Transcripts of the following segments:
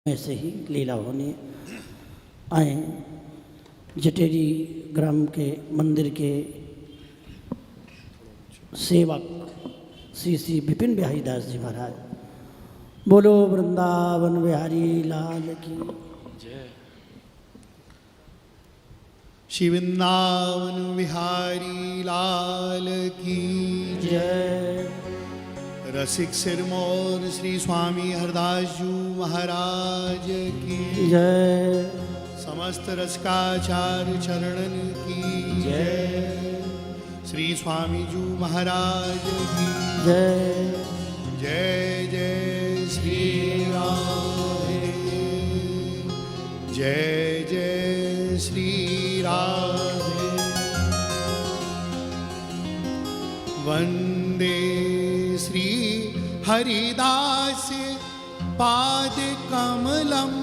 ऐसे ही लीला होने आए। जटेरी ग्राम के मंदिर के सेवक श्री श्री विपिन बिहारी दास जी महाराज। बोलो वृंदावन बिहारी लाल की जय। श्री वृंदावन बिहारी लाल की जय। रसिक सिरमौर श्री स्वामी हरदास जी महाराज की जय। समस्त रसकाचार्य चरणन की जय। श्री स्वामी जी महाराज की जय। जय जय श्री राधे। जय जय श्री राधे। वंदे श्री हरिदास पाद कमलम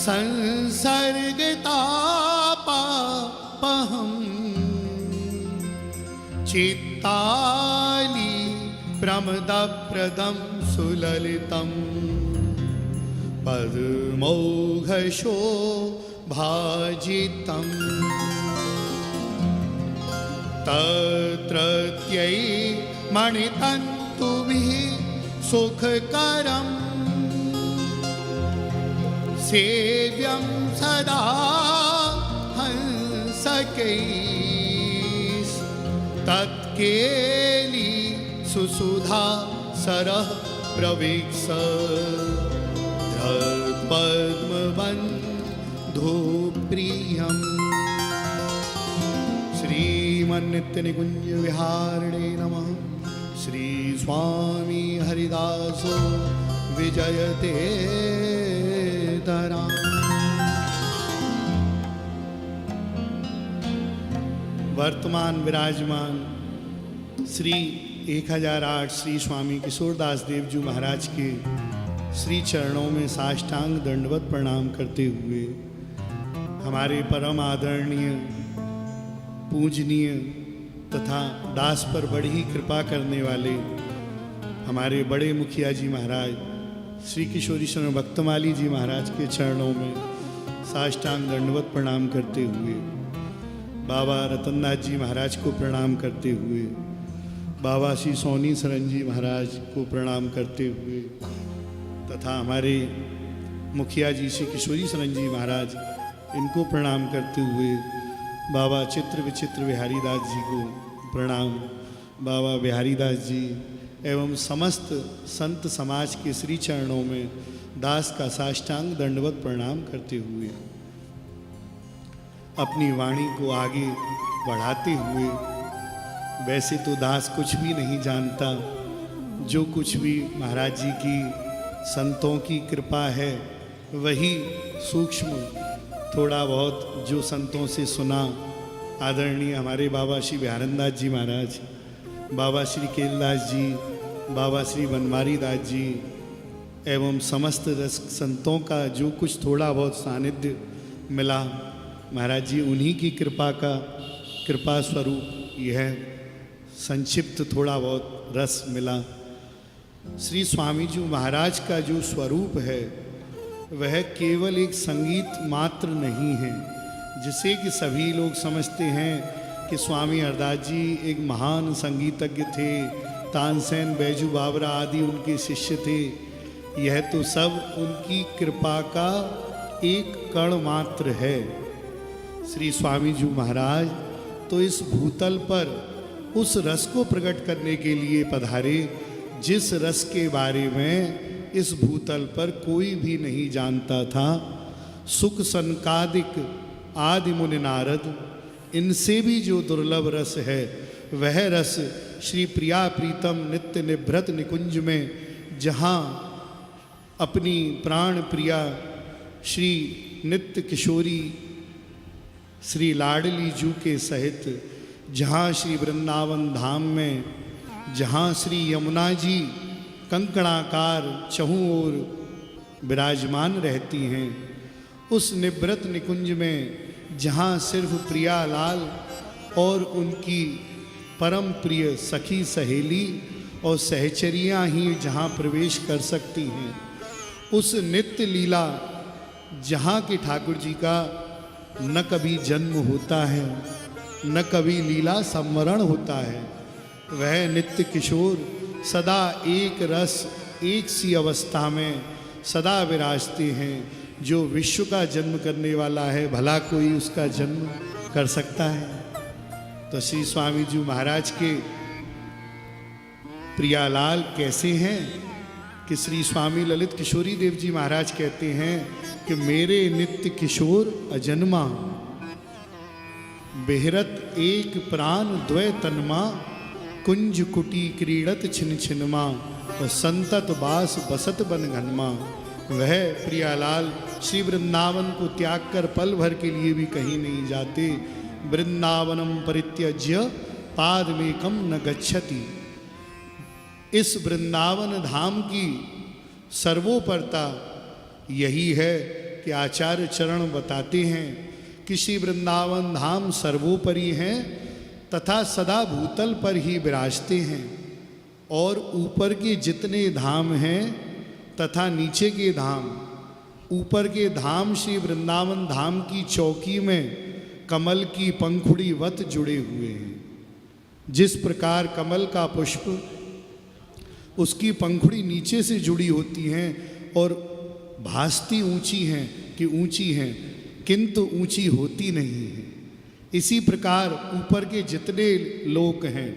संसर्गतापापहम् चित्ताली प्रमदप्रदं सुललितं पद्मौघशोभाजितम् तत्रत्यै मणितन्तुभिः सुखकरम् सेव्यं सदा हंसकैस्तत्केली सुसुधा सरः प्रवीक्ष धृत्पद्मबन्धुप्रियम्। श्रीमन्नित्यनिकुञ्ज विहारिणे नमः। श्री स्वामी हरिदासो विजयते धरा। वर्तमान विराजमान श्री 1008 श्री स्वामी किशोरदास देव जी महाराज के श्री चरणों में साष्टांग दंडवत प्रणाम करते हुए हमारे परम आदरणीय पूजनीय तथा दास पर बड़ी ही कृपा करने वाले हमारे बड़े मुखिया जी महाराज श्री किशोरीश्वर भक्तमाली जी महाराज के चरणों में साष्टांग दंडवत प्रणाम करते हुए बाबा रतननाथ जी महाराज को प्रणाम करते हुए बाबा श्री सोनी सरन जी महाराज को प्रणाम करते हुए तथा हमारे मुखिया जी श्री किशोरी सरन जी महाराज इनको प्रणाम करते हुए बाबा चित्र विचित्र बिहारी दास जी को प्रणाम। बाबा बिहारी दास जी एवं समस्त संत समाज के श्री चरणों में दास का साष्टांग दंडवत प्रणाम करते हुए अपनी वाणी को आगे बढ़ाते हुए, वैसे तो दास कुछ भी नहीं जानता, जो कुछ भी महाराज जी की संतों की कृपा है वही सूक्ष्म थोड़ा बहुत जो संतों से सुना। आदरणीय हमारे बाबा श्री बिहारंदास जी महाराज, बाबा श्री केलदास जी, बाबा श्री बनवारी दास जी एवं समस्त रस संतों का जो कुछ थोड़ा बहुत सानिध्य मिला, महाराज जी उन्हीं की कृपा स्वरूप यह संक्षिप्त थोड़ा बहुत रस मिला। श्री स्वामी जी महाराज का जो स्वरूप है वह केवल एक संगीत मात्र नहीं है, जिसे कि सभी लोग समझते हैं कि स्वामी हरदास जी एक महान संगीतज्ञ थे, तानसेन बैजू बाबरा आदि उनके शिष्य थे। यह तो सब उनकी कृपा का एक कण मात्र है। श्री स्वामी जी महाराज तो इस भूतल पर उस रस को प्रकट करने के लिए पधारे जिस रस के बारे में इस भूतल पर कोई भी नहीं जानता था। सुख सनकादिक आदि मुनि नारद इनसे भी जो दुर्लभ रस है वह रस श्री प्रिया प्रीतम नित्य निभृत निकुंज में, जहाँ अपनी प्राण प्रिया श्री नित्य किशोरी श्री लाडली जू के सहित, जहाँ श्री वृंदावन धाम में, जहाँ श्री यमुना जी कंकणाकार चहु ओर विराजमान रहती हैं, उस निवृत निकुंज में जहाँ सिर्फ प्रियालाल और उनकी परम प्रिय सखी सहेली और सहचरियाँ ही जहाँ प्रवेश कर सकती हैं, उस नित्य लीला जहाँ के ठाकुर जी का न कभी जन्म होता है, न कभी लीला संवरण होता है, वह नित्य किशोर सदा एक रस एक सी अवस्था में सदा विराजते हैं। जो विश्व का जन्म करने वाला है, भला कोई उसका जन्म कर सकता है? तो श्री स्वामी जी महाराज के प्रियालाल कैसे हैं कि श्री स्वामी ललित किशोरी देव जी महाराज कहते हैं कि मेरे नित्य किशोर अजन्मा, बेहरत एक प्राण द्वय तन्मा, कुंज कुटी क्रीड़त छिन छिनमा, और संतत बास बसत बन घनमा। वह प्रियालाल श्री वृंदावन को त्याग कर पल भर के लिए भी कहीं नहीं जाते। वृंदावनम परित्यज्य पादमेकम न गच्छति। इस वृंदावन धाम की सर्वोपरता यही है कि आचार्य चरण बताते हैं कि श्री वृंदावन धाम सर्वोपरि हैं तथा सदा भूतल पर ही विराजते हैं, और ऊपर के जितने धाम हैं तथा नीचे के धाम, ऊपर के धाम श्री वृंदावन धाम की चौकी में कमल की पंखुड़ी वत जुड़े हुए हैं। जिस प्रकार कमल का पुष्प उसकी पंखुड़ी नीचे से जुड़ी होती हैं और भासती ऊंची हैं कि ऊंची हैं, किंतु ऊंची होती नहीं है, इसी प्रकार ऊपर के जितने लोक हैं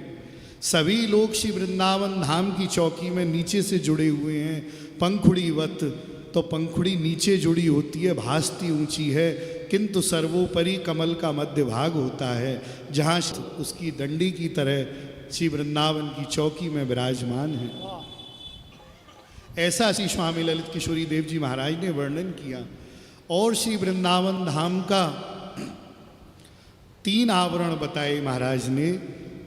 सभी लोग श्री वृंदावन धाम की चौकी में नीचे से जुड़े हुए हैं पंखुड़ी वत। तो पंखुड़ी नीचे जुड़ी होती है, भासती ऊंची है, किंतु सर्वोपरि कमल का मध्य भाग होता है जहाँ उसकी दंडी की तरह श्री वृंदावन की चौकी में विराजमान है। ऐसा श्री स्वामी ललित किशोरी देव जी महाराज ने वर्णन किया। और श्री वृंदावन धाम का 3 आवरण बताए महाराज ने।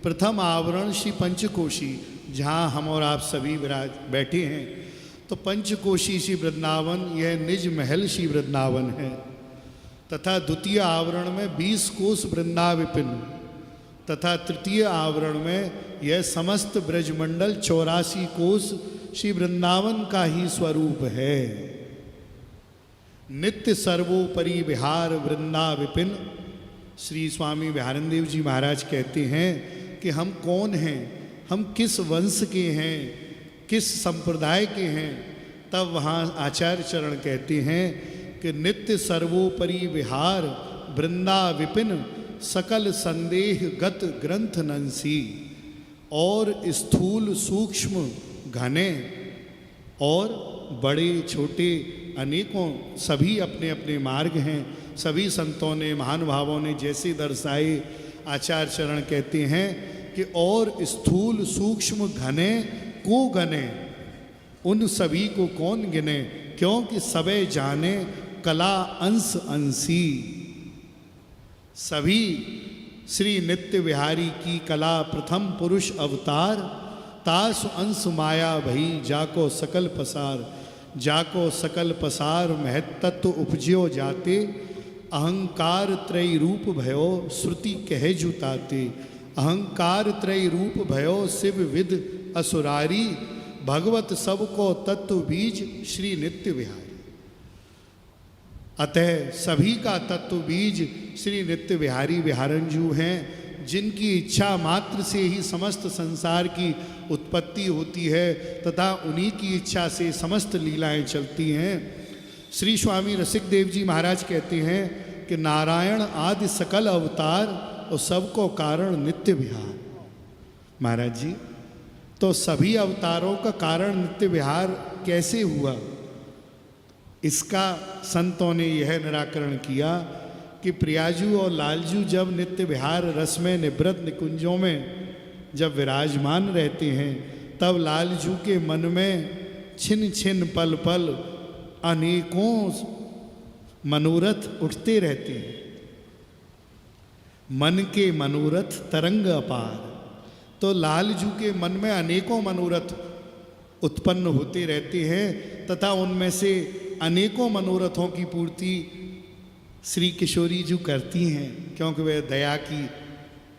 प्रथम आवरण श्री पंचकोशी, जहाँ हम और आप सभी विराज बैठे हैं, तो पंचकोशी श्री वृंदावन यह निज महल श्री वृंदावन है। तथा द्वितीय आवरण में 20 कोस वृंदाविपिन, तथा तृतीय आवरण में यह समस्त ब्रजमंडल 84 कोस श्री वृंदावन का ही स्वरूप है। नित्य सर्वोपरि विहार वृंदा विपिन। श्री स्वामी बिहारन देव जी महाराज कहते हैं कि हम कौन हैं, हम किस वंश के हैं, किस संप्रदाय के हैं। तब वहाँ आचार्य चरण कहते हैं कि नित्य सर्वोपरि विहार वृंदा विपिन, सकल संदेह गत ग्रंथ नंसी। और स्थूल सूक्ष्म घने और बड़े छोटे अनेकों सभी अपने अपने मार्ग हैं। सभी संतों ने महानुभावों ने जैसे दर्शाए, आचार्य चरण कहते हैं कि और स्थूल सूक्ष्म घने को गने, उन सभी को कौन गिने, क्योंकि सबे जाने कला अंश अंशी। सभी श्री नित्य विहारी की कला प्रथम पुरुष अवतार, तास अंश माया भई जाको सकल पसार। जाको सकल पसार महत्तत्व उपज्यो जाते, अहंकार त्रय रूप भयो श्रुति कहे जुताते। अहंकार त्रय रूप भयो शिव विद असुरारी, भगवत सबको तत्व बीज श्री नित्य विहारी। अतः सभी का तत्व बीज श्री नित्य विहारी विहारंजू हैं, जिनकी इच्छा मात्र से ही समस्त संसार की उत्पत्ति होती है तथा उन्हीं की इच्छा से समस्त लीलाएं चलती हैं। श्री स्वामी रसिक देव जी महाराज कहते हैं कि नारायण आदि सकल अवतार और सबको कारण नित्य विहार। महाराज जी, तो सभी अवतारों का कारण नित्य विहार कैसे हुआ, इसका संतों ने यह निराकरण किया कि प्रियाजू और लालजू जब नित्य विहार रस में निवृत्त निकुंजों में जब विराजमान रहते हैं, तब लालजू के मन में छिन छिन पल पल अनेकों मनोरथ उठते रहते हैं। मन के मनोरथ तरंग अपार। तो लालजू के मन में अनेकों मनोरथ उत्पन्न होते रहते हैं तथा उनमें से अनेकों मनोरथों की पूर्ति श्री किशोरी जी करती हैं, क्योंकि वे दया की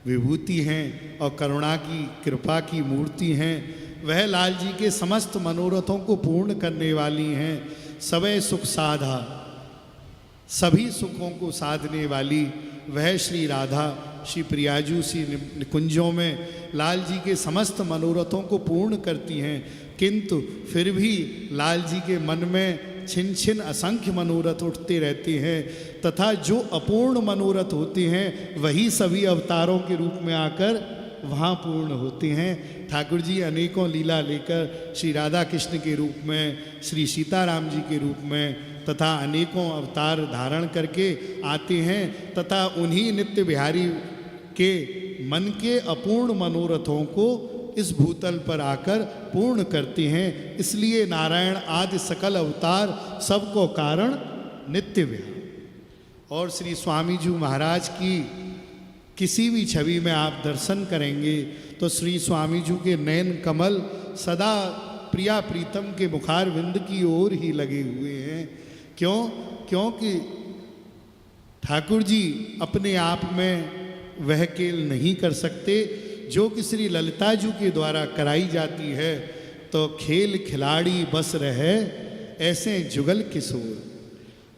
विभूति हैं और करुणा की कृपा की मूर्ति हैं। वह लाल जी के समस्त मनोरथों को पूर्ण करने वाली हैं। सवै सुख साधा, सभी सुखों को साधने वाली वह श्री राधा श्री प्रियाजू श्री निकुंजों में लाल जी के समस्त मनोरथों को पूर्ण करती हैं। किंतु फिर भी लाल जी के मन में छिन छिन असंख्य मनोरथ उठते रहते हैं, तथा जो अपूर्ण मनोरथ होते हैं वही सभी अवतारों के रूप में आकर वहाँ पूर्ण होते हैं। ठाकुर जी अनेकों लीला लेकर श्री राधा कृष्ण के रूप में, श्री सीताराम जी के रूप में तथा अनेकों अवतार धारण करके आते हैं, तथा उन्हीं नित्य बिहारी के मन के अपूर्ण मनोरथों को इस भूतल पर आकर पूर्ण करते हैं। इसलिए नारायण आदि सकल अवतार सबको कारण नित्य बिहार। और श्री स्वामी जी महाराज की किसी भी छवि में आप दर्शन करेंगे तो श्री स्वामी जी के नयन कमल सदा प्रिया प्रीतम के मुखार विंद की ओर ही लगे हुए हैं। क्यों? क्योंकि ठाकुर जी अपने आप में वह खेल नहीं कर सकते जो कि श्री ललिता जी के द्वारा कराई जाती है। तो खेल खिलाड़ी बस रहे ऐसे जुगल किशोर।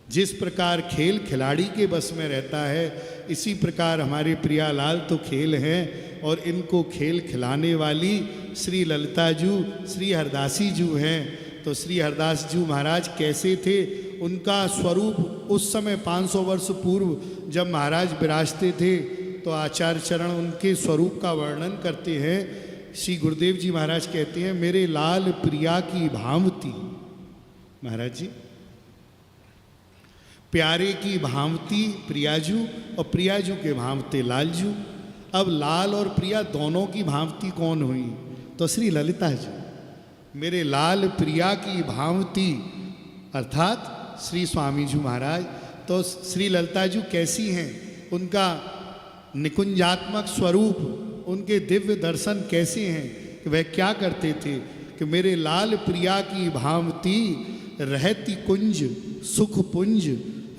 जिस प्रकार खेल खिलाड़ी के बस में रहता है, इसी प्रकार हमारे प्रियालाल तो खेल हैं और इनको खेल खिलाने वाली श्री ललिता जू श्री हरदासी जू हैं। तो श्री हरदास जू महाराज कैसे थे, उनका स्वरूप उस समय 500 वर्ष पूर्व जब महाराज विराजते थे तो आचार्य चरण उनके स्वरूप का वर्णन करते हैं। श्री गुरुदेव जी महाराज कहते हैं, मेरे लाल प्रिया की भांवती। महाराज जी, प्यारे की भांवती प्रियाजू और प्रियाजू के भांवते लालजू। अब लाल और प्रिया दोनों की भांवती कौन हुई? तो श्री ललिता जी। मेरे लाल प्रिया की भांवती अर्थात श्री स्वामी जी महाराज। तो श्री ललिता जी कैसी हैं, उनका निकुंजात्मक स्वरूप, उनके दिव्य दर्शन कैसे हैं, कि वह क्या करते थे कि मेरे लाल प्रिया की भांवती रहती कुंज सुख पुंज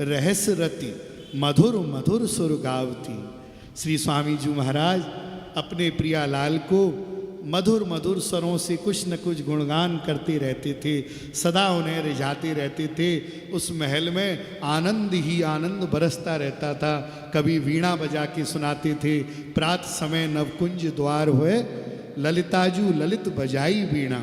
रहस्य रति मधुर मधुर सुर गावती। श्री स्वामी जी महाराज अपने प्रिया लाल को मधुर मधुर स्वरों से कुछ न कुछ गुणगान करते रहते थे, सदा उन्हें रिझाते रहते थे। उस महल में आनंद ही आनंद बरसता रहता था। कभी वीणा बजा के सुनाते थे, प्रात समय नवकुंज द्वार हुए ललिताजू ललित बजाई वीणा।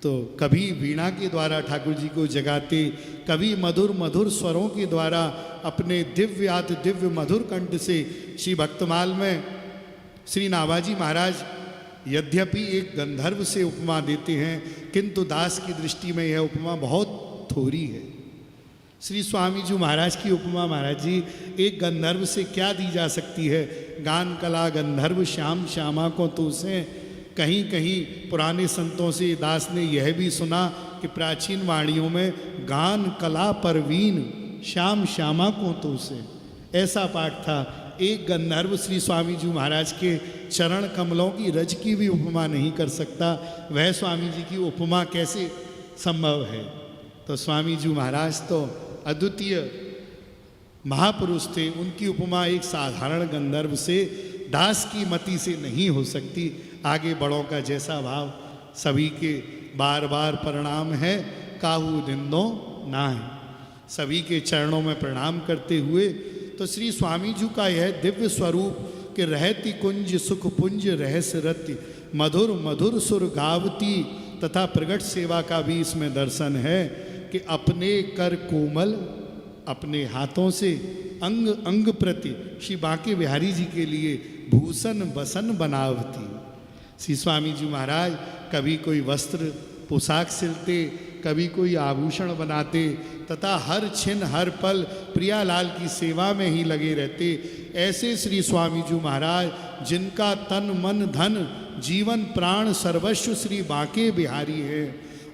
तो कभी वीणा के द्वारा ठाकुर जी को जगाते, कभी मधुर मधुर स्वरों के द्वारा अपने दिव्याति दिव्य मधुर कंठ से। श्री भक्तमाल में श्री नाभाजी महाराज यद्यपि एक गंधर्व से उपमा देते हैं, किंतु दास की दृष्टि में यह उपमा बहुत थोड़ी है। श्री स्वामी जी महाराज की उपमा महाराज जी एक गंधर्व से क्या दी जा सकती है? गान कला गंधर्व श्याम श्यामा को तो उसे। कहीं कहीं पुराने संतों से दास ने यह भी सुना कि प्राचीन वाणियों में गान कला परवीन श्याम श्यामा को तो उसे, ऐसा पाठ था। एक गंधर्व श्री स्वामी जी महाराज के चरण कमलों की रज की भी उपमा नहीं कर सकता, वह स्वामी जी की उपमा कैसे संभव है? तो स्वामी जी महाराज तो अद्वितीय महापुरुष थे, उनकी उपमा एक साधारण गंधर्व से, दास की मति से नहीं हो सकती। आगे बड़ों का जैसा भाव, सभी के बार बार प्रणाम है, काहू निंदो ना है। सभी के चरणों में प्रणाम करते हुए तो श्री स्वामी जी का यह दिव्य स्वरूप कि रहती कुंज सुख पुंज रहस्य रति मधुर मधुर सुर गावती, तथा प्रगट सेवा का भी इसमें दर्शन है कि अपने कर कोमल, अपने हाथों से अंग अंग प्रति श्री बांके बिहारी जी के लिए भूषण बसन बनावती। श्री स्वामी जी महाराज कभी कोई वस्त्र पोशाक सिलते, कभी कोई आभूषण बनाते, तथा हर छिन हर पल प्रियालाल की सेवा में ही लगे रहते। ऐसे श्री स्वामी जी महाराज जिनका तन मन धन जीवन प्राण सर्वस्व श्री बांके बिहारी है,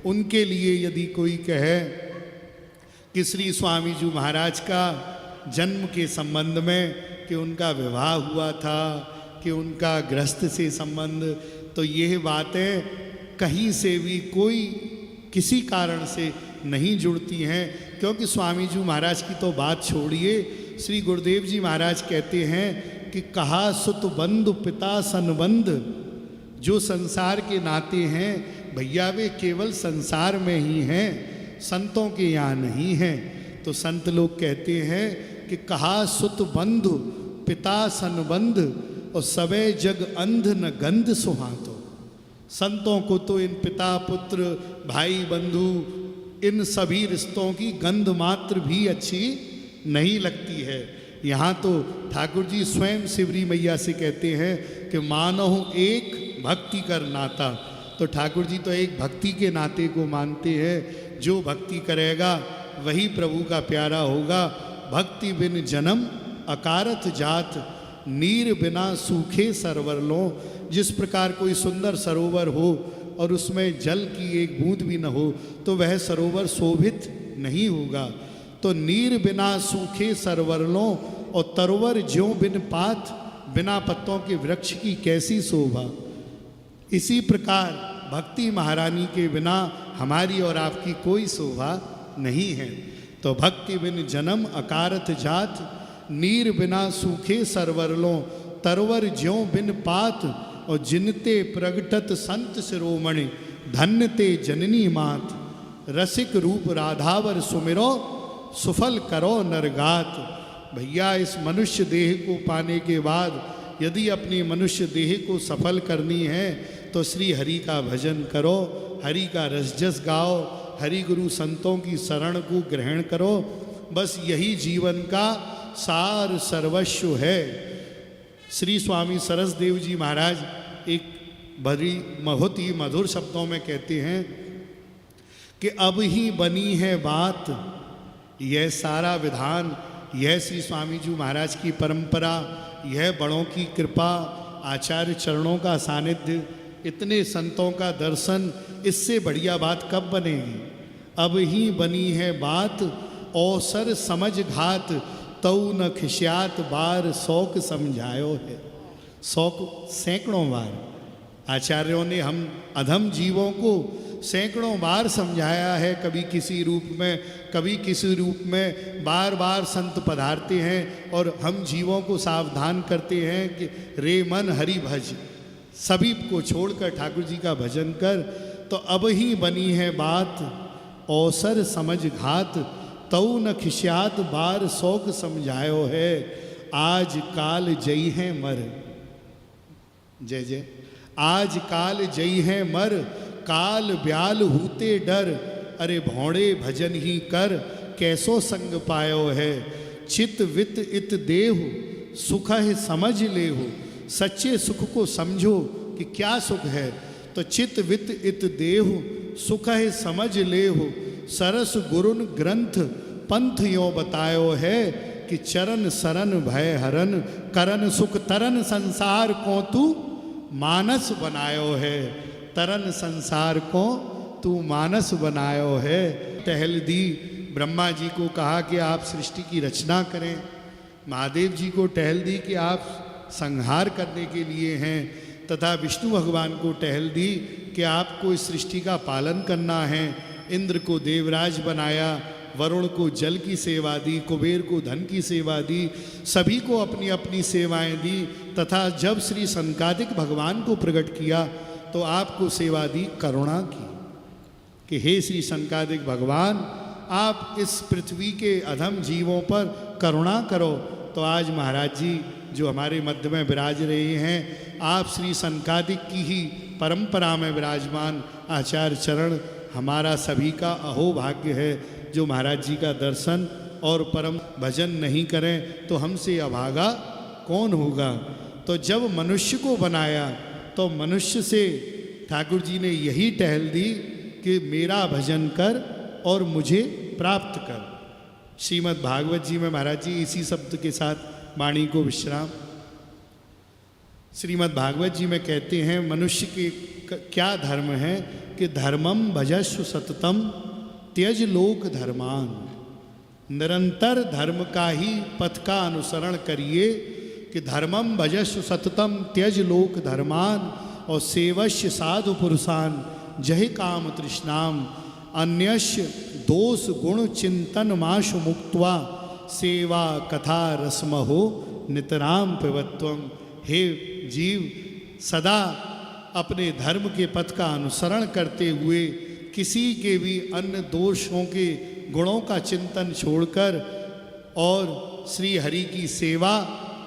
उनके लिए यदि कोई कहे कि श्री स्वामी जी महाराज का जन्म के संबंध में कि उनका विवाह हुआ था, कि उनका गृहस्थ से संबंध, तो यह बातें कहीं से भी कोई किसी कारण से नहीं जुड़ती हैं। क्योंकि स्वामी जी महाराज की तो बात छोड़िए, श्री गुरुदेव जी महाराज कहते हैं कि कहा सुत बंधु पिता संबंध, जो संसार के नाते हैं भैया वे केवल संसार में ही हैं, संतों के यहाँ नहीं हैं। तो संत लोग कहते हैं कि कहा सुत बंधु पिता संबंध और सबे जग अंध न गंध सुहातो। संतों को तो इन पिता पुत्र भाई बंधु इन सभी रिश्तों की गंध मात्र भी अच्छी नहीं लगती है। यहाँ तो ठाकुर जी स्वयं शिवरी मैया से कहते हैं कि मानो एक भक्ति कर नाता। तो ठाकुर जी तो एक भक्ति के नाते को मानते हैं, जो भक्ति करेगा वही प्रभु का प्यारा होगा। भक्ति बिन जन्म अकारत जात, नीर बिना सूखे सरवर लो। जिस प्रकार कोई सुंदर सरोवर हो और उसमें जल की एक बूंद भी न हो तो वह सरोवर शोभित नहीं होगा। तो नीर बिना सूखे सरवर लो और तरवर ज्यों बिन पात, बिना पत्तों के वृक्ष की कैसी शोभा। इसी प्रकार भक्ति महारानी के बिना हमारी और आपकी कोई शोभा नहीं है। तो भक्ति बिन जन्म अकारत जात, नीर बिना सूखे सरवरलों, तरवर ज्यों बिन पात। और जिनते प्रगटत संत शिरोमणि, धन्य ते जननी मात। रसिक रूप राधावर सुमिरो, सुफल करो नरगात। भैया इस मनुष्य देह को पाने के बाद यदि अपनी मनुष्य देह को सफल करनी है तो श्री हरि का भजन करो, हरि का रसजस गाओ, हरि गुरु संतों की शरण को ग्रहण करो। बस यही जीवन का सार सर्वस्व है। श्री स्वामी सरसदेव जी महाराज एक बड़ी बहुत ही मधुर शब्दों में कहते हैं कि अब ही बनी है बात, यह सारा विधान, यह श्री स्वामी जी महाराज की परंपरा, यह बड़ों की कृपा, आचार्य चरणों का सानिध्य, इतने संतों का दर्शन, इससे बढ़िया बात कब बनेगी। अब ही बनी है बात, अवसर समझ घात, तऊ न खिस्यात बार शौक समझायो है। शौक सैकड़ों बार आचार्यों ने हम अधम जीवों को सैकड़ों बार समझाया है, कभी किसी रूप में कभी किसी रूप में, बार बार संत पधारते हैं और हम जीवों को सावधान करते हैं कि रे मन हरि भज, सभी को छोड़कर ठाकुर जी का भजन कर। तो अब ही बनी है बात, अवसर समझ घात, तऊ न खिस्यात बार शौक समझायो है। आज काल जई है मर, जय जय। आज काल जई है मर, काल ब्याल हूते डर। अरे भौड़े भजन ही कर, कैसो संग पायो है। चित वित इत देहु, सुख है समझ लेहु। सच्चे सुख को समझो कि क्या सुख है। तो चित वित इत देहु, सुख है समझ लेहु। सरस गुरुन ग्रंथ पंथ यो बतायो है कि चरण सरन भय हरन, करन सुख तरन संसार को तू मानस बनायो है। तरन संसार को तू मानस बनायो है। टहल दी, ब्रह्मा जी को कहा कि आप सृष्टि की रचना करें, महादेव जी को टहल दी कि आप संहार करने के लिए हैं, तथा विष्णु भगवान को टहल दी कि आपको इस सृष्टि का पालन करना है। इंद्र को देवराज बनाया, वरुण को जल की सेवा दी, कुबेर को धन की सेवा दी, सभी को अपनी अपनी सेवाएं दी। तथा जब श्री सनकादिक भगवान को प्रकट किया तो आपको सेवा दी करुणा की कि हे श्री सनकादिक भगवान, आप इस पृथ्वी के अधम जीवों पर करुणा करो। तो आज महाराज जी जो हमारे मध्य में विराज रहे हैं, आप श्री सनकादिक की ही परंपरा में विराजमान आचार्य चरण हमारा सभी का अहोभाग्य है। जो महाराज जी का दर्शन और परम भजन नहीं करें तो हमसे अभागा कौन होगा। तो जब मनुष्य को बनाया तो मनुष्य से ठाकुर जी ने यही टहल दी कि मेरा भजन कर और मुझे प्राप्त कर। श्रीमद् भागवत जी में महाराज जी इसी शब्द के साथ वाणी को विश्राम। श्रीमद् भागवत जी में कहते हैं मनुष्य के क्या धर्म है कि धर्मम भजस्व सततम त्यज लोक धर्मान। निरंतर धर्म का ही पथ का अनुसरण करिए कि धर्मम भजस्व सततम त्यज लोक धर्मान और सेवश्य साधु पुरुषान जहि काम तृष्णाम। अन्यस्य दोष गुण चिंतन माशु मुक्त्वा सेवा कथा रसमहो नितराम पिबत्वम। हे जीव, सदा अपने धर्म के पथ का अनुसरण करते हुए किसी के भी अन्य दोषों के गुणों का चिंतन छोड़कर और श्री हरि की सेवा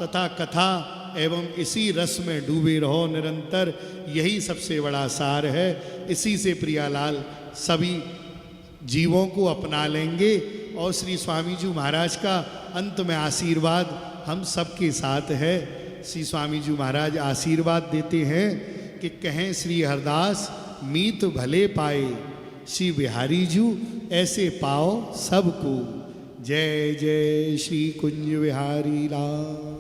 तथा कथा एवं इसी रस में डूबे रहो निरंतर। यही सबसे बड़ा सार है। इसी से प्रियालाल सभी जीवों को अपना लेंगे और श्री स्वामी जी महाराज का अंत में आशीर्वाद हम सबके साथ है। श्री स्वामी जी महाराज आशीर्वाद देते हैं कि कहें श्री हरदास मीत भले पाए, श्री बिहारी जू ऐसे पाओ सबको। जय जय श्री कुंज बिहारी लाल।